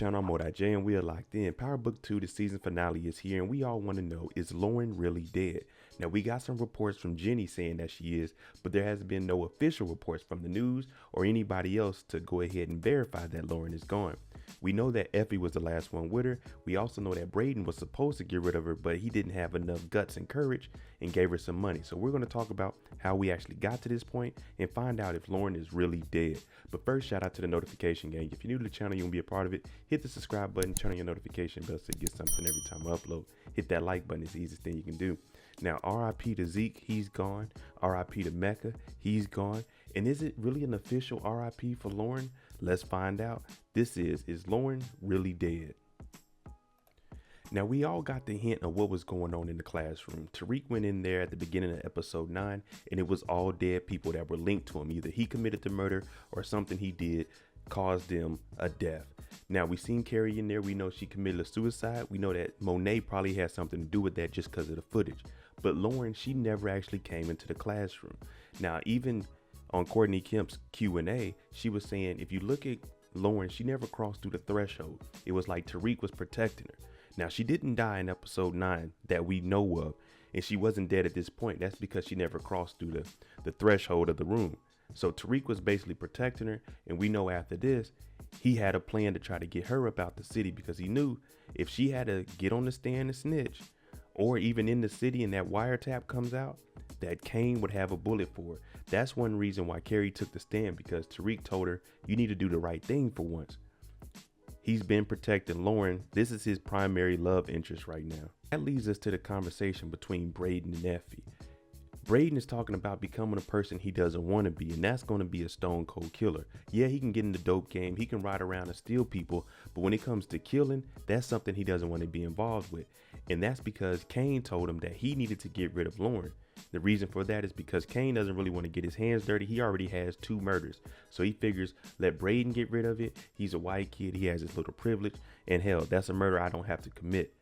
channel, I'm MoedotJ, and we are locked in. Power Book 2, the season finale is here, and we all want to know, is Lauren really dead? Now, we got some reports from Gianni saying that she is, but there has been no official reports from the news or anybody else to go ahead and verify that Lauren is gone. We know that Effie was the last one with her. We also know that Brayden was supposed to get rid of her, but he didn't have enough guts and courage and gave her some money. So we're going to talk about how we actually got to this point and find out if Lauren is really dead. But first, shout out to the notification gang. If you're new to the channel, you want to be a part of it, hit the subscribe button, turn on your notification bell so you get something every time I upload. Hit that like button, it's the easiest thing you can do. Now, RIP to Zeke, he's gone. RIP to Mecca, he's gone. And is it really an official RIP for Lauren? Let's find out. This is Lauren really dead? Now, we all got the hint of what was going on in the classroom. Tariq went in there at the beginning of episode 9, and it was all dead people that were linked to him. Either he committed the murder or something he did caused them a death. Now, we seen Carrie in there. We know she committed a suicide. We know that Monet probably had something to do with that just because of the footage. But Lauren, she never actually came into the classroom. Now, even on Courtney Kemp's Q&A, she was saying, if you look at Lauren, she never crossed through the threshold. It was like Tariq was protecting her. Now, she didn't die in episode 9 that we know of, and she wasn't dead at this point. That's because she never crossed through the threshold of the room. So Tariq was basically protecting her, and we know after this, he had a plan to try to get her up out the city because he knew if she had to get on the stand and snitch, or even in the city and that wiretap comes out, that Kane would have a bullet for her. That's one reason why Carrie took the stand, because Tariq told her, you need to do the right thing for once. He's been protecting Lauren. This is his primary love interest right now. That leads us to the conversation between Brayden and Effie. Brayden is talking about becoming a person he doesn't want to be, and that's going to be a stone cold killer. Yeah, he can get in the dope game, he can ride around and steal people, but when it comes to killing, that's something he doesn't want to be involved with. And that's because Kane told him that he needed to get rid of Lauren. The reason for that is because Kane doesn't really want to get his hands dirty. He already has 2 murders. So he figures, let Brayden get rid of it. He's a white kid. He has his little privilege. And hell, that's a murder I don't have to commit.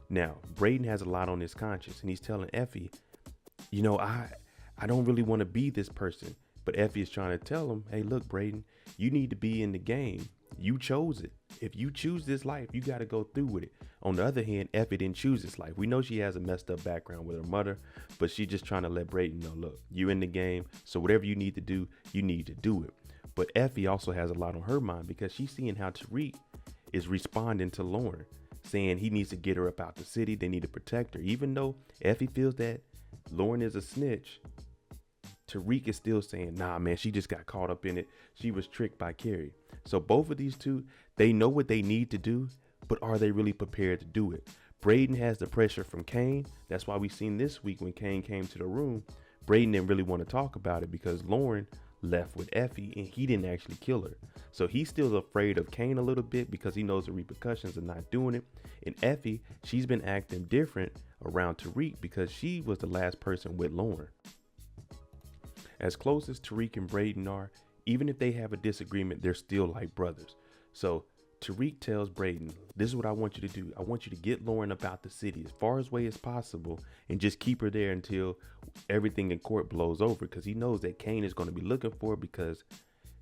Now, Brayden has a lot on his conscience, and he's telling Effie, you know, I don't really want to be this person. But Effie is trying to tell him, hey, look, Brayden, you need to be in the game. You chose it. If you choose this life, you got to go through with it. On the other hand, Effie didn't choose this life. We know she has a messed up background with her mother, but she's just trying to let Brayden know, look, you in the game. So whatever you need to do, you need to do it. But Effie also has a lot on her mind because she's seeing how Tariq is responding to Lauren, saying he needs to get her up out the city. They need to protect her. Even though Effie feels that Lauren is a snitch, Tariq is still saying, nah, man, she just got caught up in it. She was tricked by Carrie. So both of these two, they know what they need to do, but are they really prepared to do it? Brayden has the pressure from Kane. That's why we seen this week when Kane came to the room, Brayden didn't really want to talk about it because Lauren left with Effie and he didn't actually kill her. So he's still afraid of Kane a little bit because he knows the repercussions of not doing it. And Effie, she's been acting different around Tariq because she was the last person with Lauren. As close as Tariq and Brayden are, even if they have a disagreement, they're still like brothers. So Tariq tells Brayden, this is what I want you to do. I want you to get Lauren about the city as far away as possible and just keep her there until everything in court blows over, because he knows that Kane is going to be looking for her because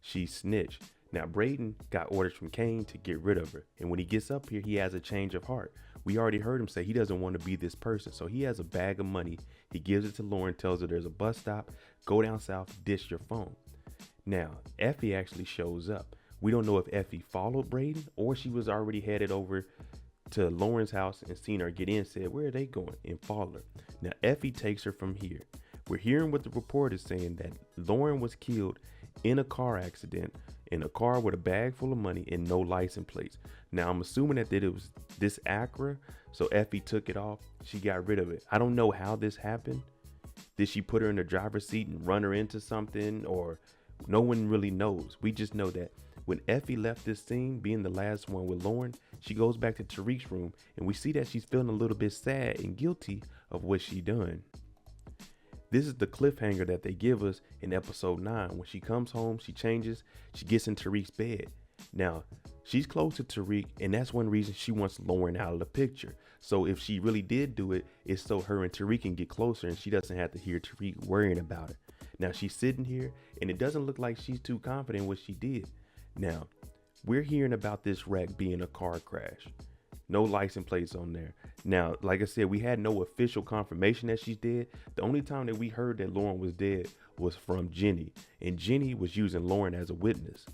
she snitched. Now, Brayden got orders from Kane to get rid of her. And when he gets up here, he has a change of heart. We already heard him say he doesn't want to be this person. So he has a bag of money. He gives it to Lauren, tells her there's a bus stop. Go down south, dish your phone. Now, Effie actually shows up. We don't know if Effie followed Brayden or she was already headed over to Lauren's house and seen her get in, said, where are they going? And followed her. Now, Effie takes her from here. We're hearing what the report is saying, that Lauren was killed in a car accident in a car with a bag full of money and no license plates. Now, I'm assuming that it was this Acura, so Effie took it off. She got rid of it. I don't know how this happened. Did she put her in the driver's seat and run her into something, or no one really knows? We just know that when Effie left this scene, being the last one with Lauren, she goes back to Tariq's room and we see that she's feeling a little bit sad and guilty of what she done. This is the cliffhanger that they give us in episode 9. When she comes home, she changes, she gets in Tariq's bed. Now, she's close to Tariq, and that's one reason she wants Lauren out of the picture. So if she really did do it, it's so her and Tariq can get closer and she doesn't have to hear Tariq worrying about it. Now, she's sitting here, and it doesn't look like she's too confident in what she did. Now, We're hearing about this wreck being a car crash. No license plates on there. Now, like I said, we had no official confirmation that she's dead. The only time that we heard that Lauren was dead was from Gianni, and Gianni was using Lauren as a witness.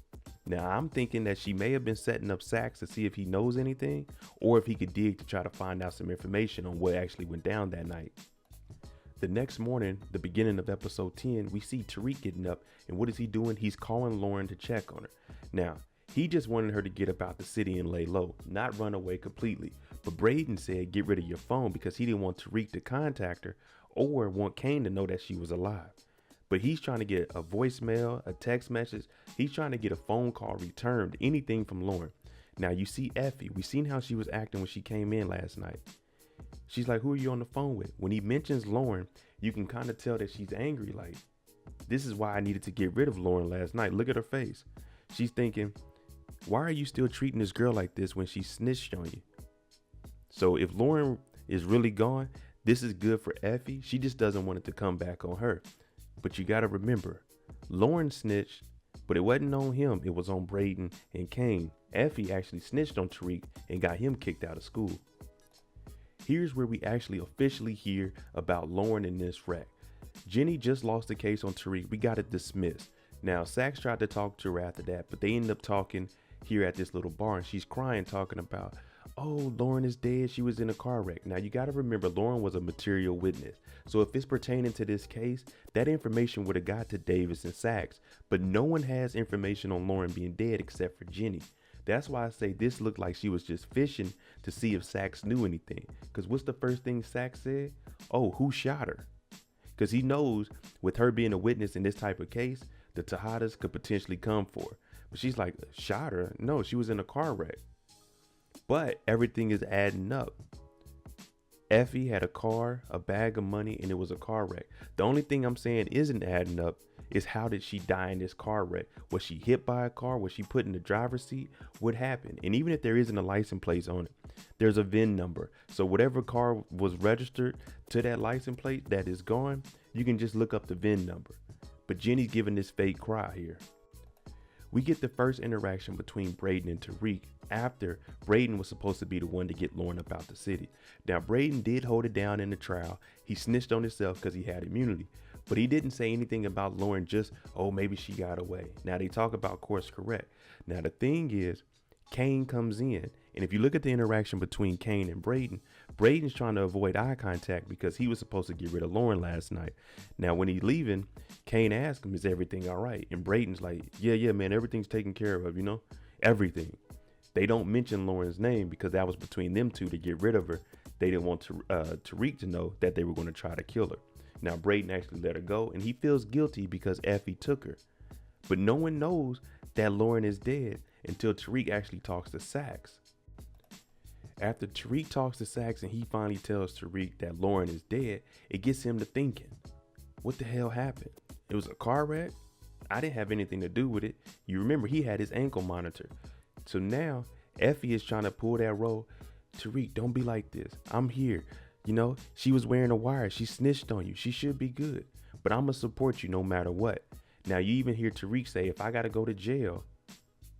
Now, I'm thinking that she may have been setting up Sax to see if he knows anything, or if he could dig to try to find out some information on what actually went down that night. The next morning, the beginning of episode 10, we see Tariq getting up, and what is he doing? He's calling Lauren to check on her. Now, he just wanted her to get up out the city and lay low, not run away completely. But Brayden said get rid of your phone because he didn't want Tariq to contact her or want Kane to know that she was alive. But he's trying to get a voicemail, a text message. He's trying to get a phone call returned, anything from Lauren. Now you see Effie. We seen how she was acting when she came in last night. She's like, who are you on the phone with? When he mentions Lauren, you can kind of tell that she's angry. Like, this is why I needed to get rid of Lauren last night. Look at her face. She's thinking, why are you still treating this girl like this when she snitched on you? So if Lauren is really gone, this is good for Effie. She just doesn't want it to come back on her. But you got to remember, Lauren snitched, but it wasn't on him. It was on Brayden and Kane. Effie actually snitched on Tariq and got him kicked out of school. Here's where we actually officially hear about Lauren in this wreck. Gianni just lost the case on Tariq. We got it dismissed. Now, Sax tried to talk to her after that, but they ended up talking here at this little bar, and she's crying, talking about, oh, Lauren is dead. She was in a car wreck. Now, you got to remember, Lauren was a material witness. So if it's pertaining to this case, that information would have got to Davis and Sax. But no one has information on Lauren being dead except for Gianni. That's why I say this looked like she was just fishing to see if Sax knew anything. Because what's the first thing Sax said? Oh, who shot her? Because he knows with her being a witness in this type of case, the Tejadas could potentially come for her. But she's like, shot her? No, she was in a car wreck. But everything is adding up. Effie had a car, a bag of money, and it was a car wreck. The only thing I'm saying isn't adding up is how did she die in this car wreck? Was she hit by a car? Was she put in the driver's seat? What happened? And even if there isn't a license plate on it, there's a VIN number. So whatever car was registered to that license plate that is gone, you can just look up the VIN number. But Gianni's giving this fake cry here. We get the first interaction between Brayden and Tariq after Brayden was supposed to be the one to get Lauren up out the city. Now, Brayden did hold it down in the trial. He snitched on himself because he had immunity, but he didn't say anything about Lauren, just, oh, maybe she got away. Now, they talk about course correct. Now, the thing is, Kane comes in, and if you look at the interaction between Kane and Brayden, Brayden's trying to avoid eye contact because he was supposed to get rid of Lauren last night. Now, when he's leaving, Kane asks him, is everything all right? And Brayden's like, yeah, man, everything's taken care of, you know, everything. They don't mention Lauren's name because that was between them two to get rid of her. They didn't want Tariq to know that they were going to try to kill her. Now, Brayden actually let her go, and he feels guilty because Effie took her. But no one knows that Lauren is dead until Tariq actually talks to Sax. After Tariq talks to Sax and he finally tells Tariq that Lauren is dead, it gets him to thinking, what the hell happened? It was a car wreck? I didn't have anything to do with it. You remember he had his ankle monitored. So now Effie is trying to pull that role. Tariq, don't be like this. I'm here. You know, she was wearing a wire. She snitched on you. She should be good. But I'm going to support you no matter what. Now, you even hear Tariq say, if I got to go to jail,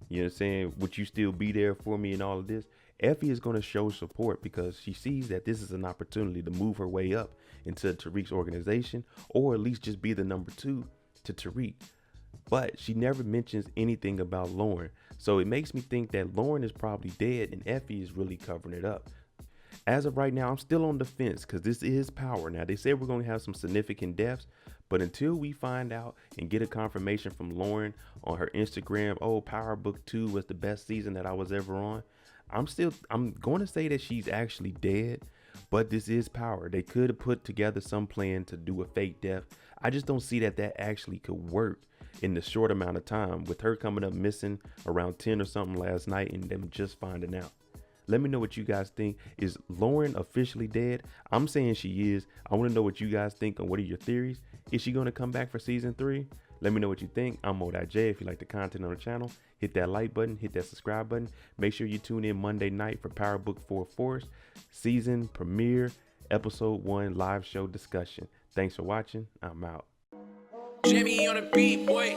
you know what I'm saying, would you still be there for me and all of this? Effie is going to show support because she sees that this is an opportunity to move her way up into Tariq's organization, or at least just be the number 2 to Tariq. But she never mentions anything about Lauren. So it makes me think that Lauren is probably dead and Effie is really covering it up. As of right now, I'm still on the fence because this is Power. Now, they said we're going to have some significant deaths, but until we find out and get a confirmation from Lauren on her Instagram, oh, Power Book 2 was the best season that I was ever on, I'm going to say that she's actually dead, but this is Power. They could have put together some plan to do a fake death. I just don't see that that actually could work in the short amount of time with her coming up missing around 10 or something last night and them just finding out. Let me know what you guys think. Is Lauren officially dead? I'm saying she is. I want to know what you guys think and what are your theories. Is she going to come back for season 3? Let me know what you think. I'm MoedotJ. If you like the content on the channel, hit that like button, hit that subscribe button. Make sure you tune in Monday night for Power Book 4 Force season premiere, episode 1 live show discussion. Thanks for watching. I'm out. Jimmy on the beat, boy.